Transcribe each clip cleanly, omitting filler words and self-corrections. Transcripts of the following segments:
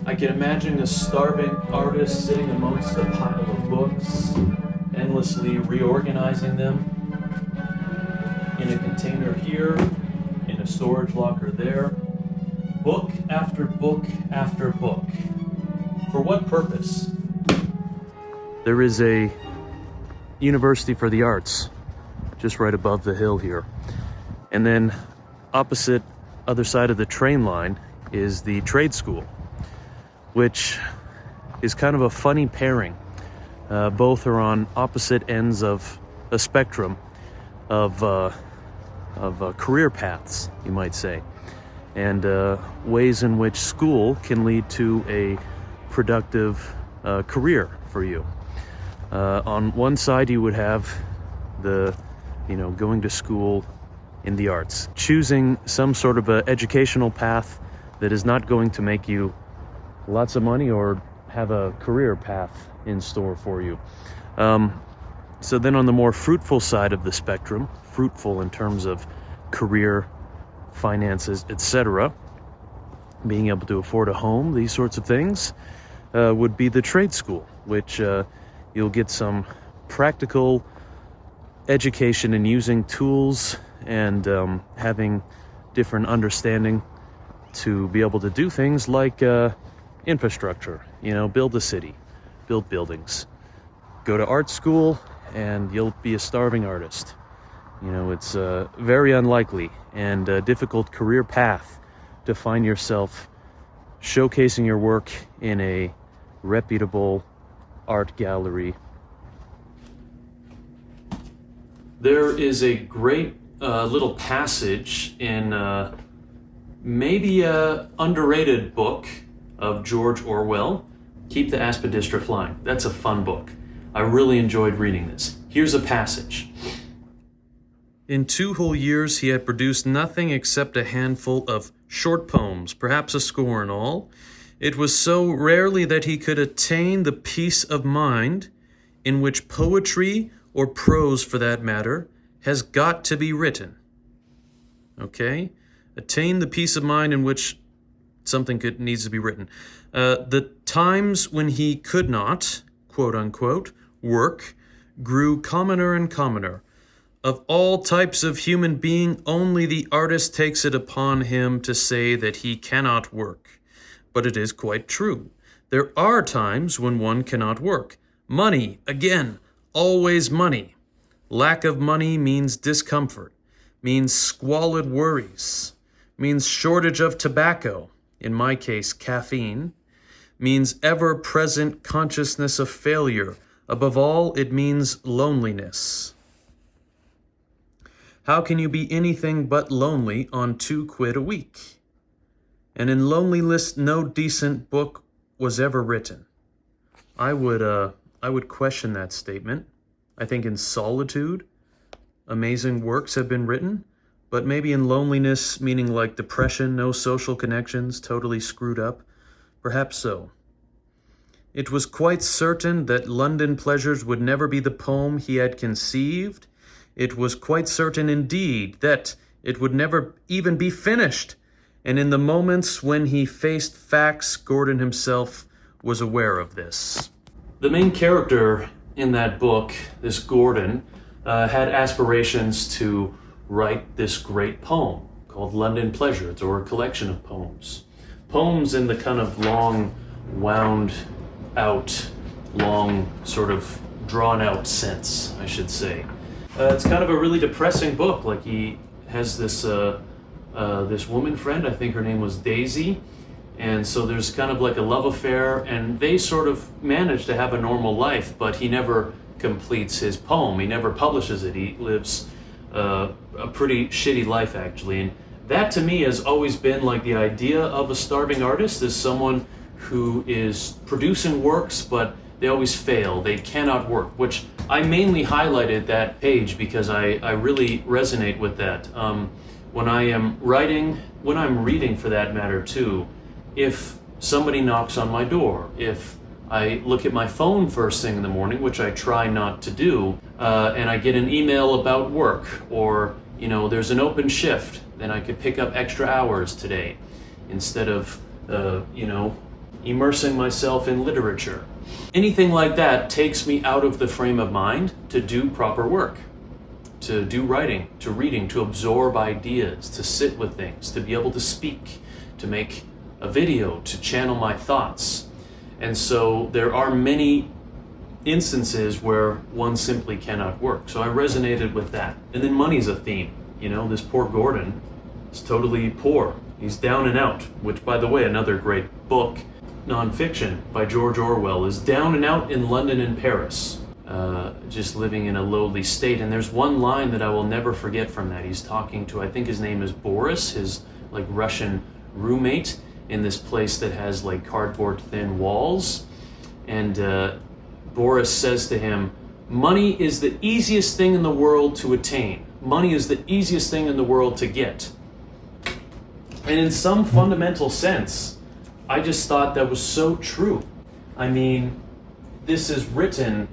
I can imagine a starving artist sitting amongst a pile of books, endlessly reorganizing them in a container here, in a storage locker there, book after book after book. For what purpose? There is a University for the Arts just right above the hill here. And then opposite, other side of the train line, is the trade school, which is kind of a funny pairing. Both are on opposite ends of a spectrum of career paths, you might say, and ways in which school can lead to a productive career for you. On one side, you would have going to school in the arts, choosing some sort of an educational path that is not going to make you lots of money or have a career path in store for you. So then on the more fruitful side of the spectrum, fruitful in terms of career, finances, etc., being able to afford a home, these sorts of things, would be the trade school, which you'll get some practical education in using tools and having different understanding to be able to do things like infrastructure, build a city, build buildings. Go to art school and you'll be a starving artist. It's very unlikely and a difficult career path to find yourself showcasing your work in a reputable art gallery. There is a great little passage in maybe a underrated book of George Orwell, Keep the Aspidistra Flying. That's a fun book. I really enjoyed reading this. Here's a passage. In 2 whole years he had produced nothing except a handful of short poems, perhaps a score in all. It was so rarely that he could attain the peace of mind in which poetry, or prose for that matter, has got to be written. Okay? Attain the peace of mind in which something needs to be written. The times when he could not, quote unquote, work grew commoner and commoner. Of all types of human being, only the artist takes it upon him to say that he cannot work. But it is quite true. There are times when one cannot work. Money, again, always money. Lack of money means discomfort, means squalid worries, means shortage of tobacco, in my case caffeine, means ever-present consciousness of failure. Above all, it means loneliness. How can you be anything but lonely on 2 quid a week? And in loneliness, no decent book was ever written. I would question that statement. I think in solitude, amazing works have been written, but maybe in loneliness, meaning like depression, no social connections, totally screwed up, perhaps so. It was quite certain that London Pleasures would never be the poem he had conceived. It was quite certain indeed that it would never even be finished. And in the moments when he faced facts, Gordon himself was aware of this. The main character in that book, this Gordon, had aspirations to write this great poem called London Pleasures, or a collection of poems. Poems in the kind of long, wound out, long, sort of drawn out sense, I should say. It's kind of a really depressing book. Like, he has this this woman friend, I think her name was Daisy, and so there's kind of like a love affair, and they sort of manage to have a normal life, but he never completes his poem. He never publishes it. He lives a pretty shitty life, actually. And that to me has always been like the idea of a starving artist, is someone who is producing works, but they always fail. They cannot work, which I mainly highlighted that page because I really resonate with that. When I am writing, when I'm reading for that matter too, if somebody knocks on my door, if I look at my phone first thing in the morning, which I try not to do, and I get an email about work, or there's an open shift, then I could pick up extra hours today instead of immersing myself in literature. Anything like that takes me out of the frame of mind to do proper work, to do writing, to reading, to absorb ideas, to sit with things, to be able to speak, to make a video, to channel my thoughts. And so there are many instances where one simply cannot work. So I resonated with that. And then money's a theme. You know, this poor Gordon is totally poor. He's down and out, which, by the way, another great book, nonfiction by George Orwell, is down and out in London and Paris, just living in a lowly state. And there's one line that I will never forget from that. He's talking to, I think his name is Boris, his like Russian roommate, in this place that has like cardboard thin walls. And Boris says to him, "Money is the easiest thing in the world to attain. Money is the easiest thing in the world to get." And in some fundamental sense, I just thought that was so true. I mean, this is written,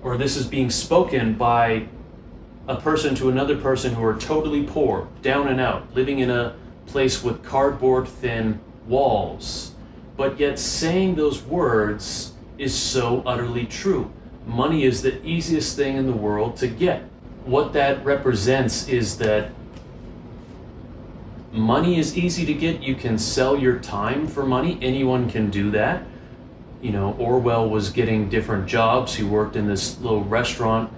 or this is being spoken by a person to another person who are totally poor, down and out, living in a place with cardboard thin walls. But yet saying those words is so utterly true. Money is the easiest thing in the world to get. What that represents is that money is easy to get. You can sell your time for money. Anyone can do that. You know, Orwell was getting different jobs. He worked in this little restaurant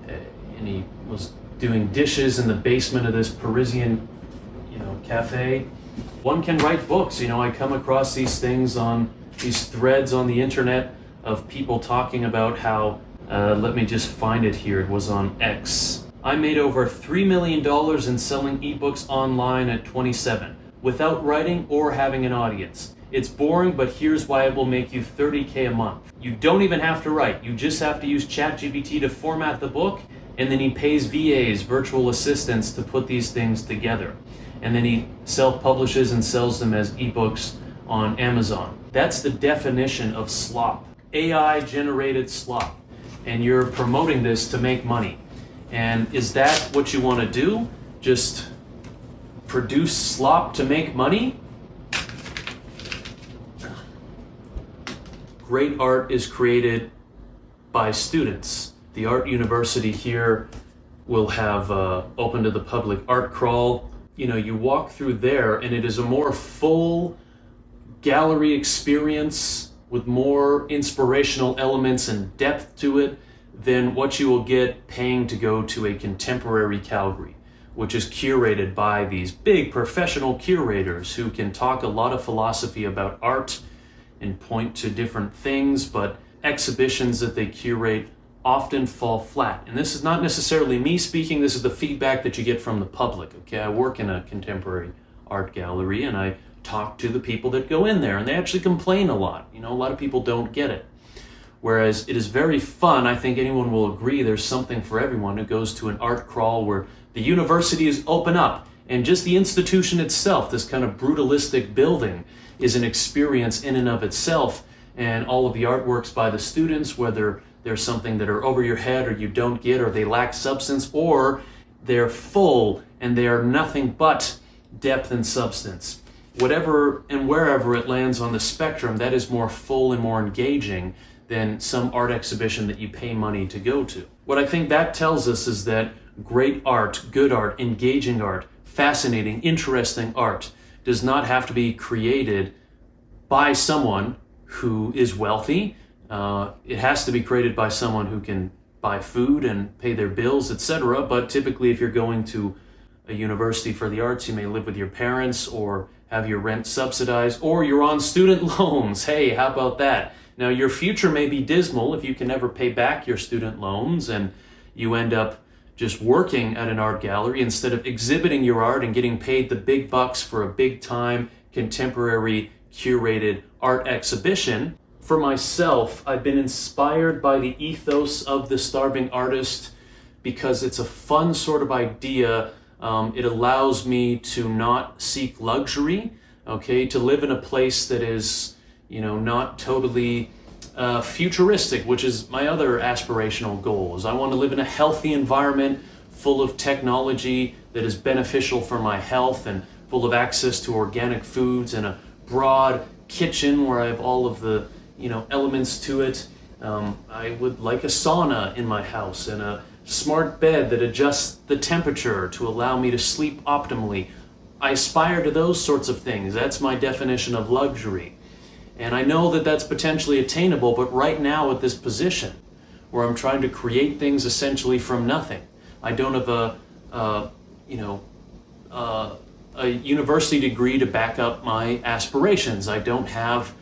and he was doing dishes in the basement of this Parisian, cafe. One can write books. I come across these things on these threads on the internet of people talking about how, let me just find it here. It was on X. I made over $3 million in selling ebooks online at 27, without writing or having an audience. It's boring, but here's why it will make you $30K a month. You don't even have to write. You just have to use ChatGPT to format the book, and then he pays VAs, virtual assistants, to put these things together. And then he self-publishes and sells them as ebooks on Amazon. That's the definition of slop. AI-generated slop. And you're promoting this to make money. And is that what you want to do? Just produce slop to make money? Great art is created by students. The Art University here will have open to the public art crawl. You walk through there and it is a more full gallery experience with more inspirational elements and depth to it than what you will get paying to go to a contemporary Calgary, which is curated by these big professional curators who can talk a lot of philosophy about art and point to different things, but exhibitions that they curate often fall flat. And this is not necessarily me speaking, this is the feedback that you get from the public, okay? I work in a contemporary art gallery and I talk to the people that go in there and they actually complain a lot. A lot of people don't get it. Whereas it is very fun. I think anyone will agree there's something for everyone who goes to an art crawl where the university is open up and just the institution itself, this kind of brutalistic building, is an experience in and of itself. And all of the artworks by the students, whether there's something that are over your head or you don't get, or they lack substance, or they're full and they are nothing but depth and substance. Whatever and wherever it lands on the spectrum, that is more full and more engaging than some art exhibition that you pay money to go to. What I think that tells us is that great art, good art, engaging art, fascinating, interesting art does not have to be created by someone who is wealthy. It has to be created by someone who can buy food and pay their bills, etc. But typically if you're going to a university for the arts, you may live with your parents or have your rent subsidized, or you're on student loans. Hey, how about that? Now, your future may be dismal if you can never pay back your student loans and you end up just working at an art gallery instead of exhibiting your art and getting paid the big bucks for a big time, contemporary, curated art exhibition. For myself, I've been inspired by the ethos of the starving artist because it's a fun sort of idea. It allows me to not seek luxury, okay, to live in a place that is, not totally futuristic, which is my other aspirational goal. Is I want to live in a healthy environment full of technology that is beneficial for my health and full of access to organic foods and a broad kitchen where I have all of the, elements to it. I would like a sauna in my house and a smart bed that adjusts the temperature to allow me to sleep optimally. I aspire to those sorts of things. That's my definition of luxury. And I know that that's potentially attainable, but right now at this position where I'm trying to create things essentially from nothing, I don't have a university degree to back up my aspirations. I don't have,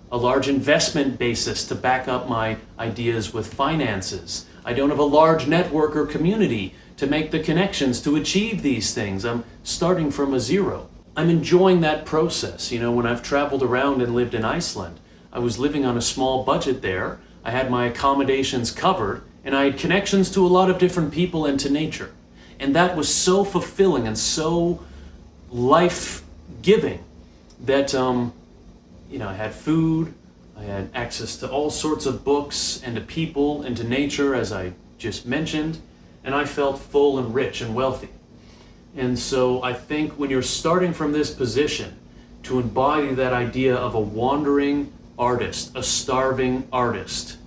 a large investment basis to back up my ideas with finances. I don't have a large network or community to make the connections to achieve these things. I'm starting from a zero. I'm enjoying that process. When I've traveled around and lived in Iceland, I was living on a small budget there. I had my accommodations covered, and I had connections to a lot of different people and to nature. And that was so fulfilling and so life-giving that, I had food, I had access to all sorts of books and to people and to nature, as I just mentioned, and I felt full and rich and wealthy. And so I think when you're starting from this position to embody that idea of a wandering artist, a starving artist,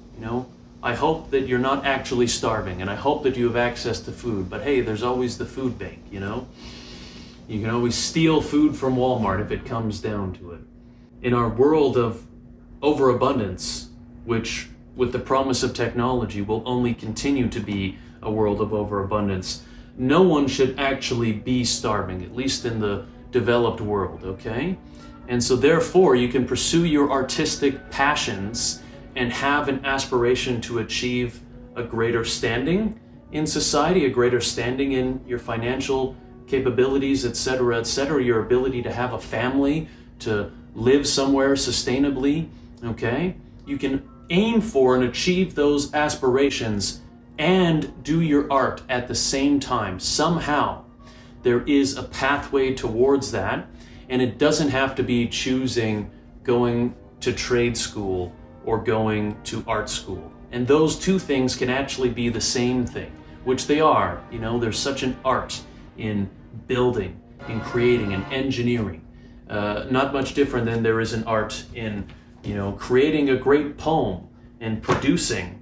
I hope that you're not actually starving, and I hope that you have access to food. But hey, there's always the food bank, You can always steal food from Walmart if it comes down to it. In our world of overabundance, which with the promise of technology will only continue to be a world of overabundance, no one should actually be starving, at least in the developed world, okay? And so therefore, you can pursue your artistic passions and have an aspiration to achieve a greater standing in society, a greater standing in your financial capabilities, etc., your ability to have a family, to live somewhere sustainably, okay? You can aim for and achieve those aspirations and do your art at the same time. Somehow, there is a pathway towards that, and it doesn't have to be choosing going to trade school or going to art school. And those two things can actually be the same thing, which they are. There's such an art in building, in creating, and engineering. Not much different than there is an art in, creating a great poem and producing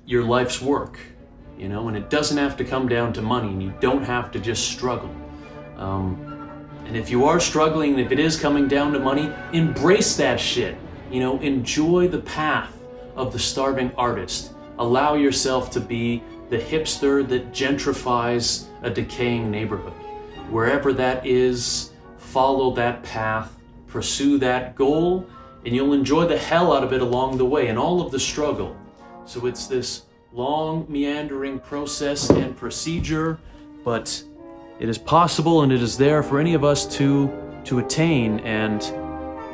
your life's work, and it doesn't have to come down to money, and you don't have to just struggle. And if you are struggling, and if it is coming down to money, embrace that shit. Enjoy the path of the starving artist. Allow yourself to be the hipster that gentrifies a decaying neighborhood. Wherever that is, follow that path, pursue that goal, and you'll enjoy the hell out of it along the way and all of the struggle. So it's this long, meandering process and procedure, but it is possible and it is there for any of us to attain, and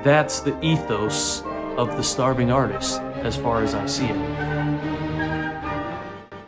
that's the ethos of the starving artist, as far as I see it.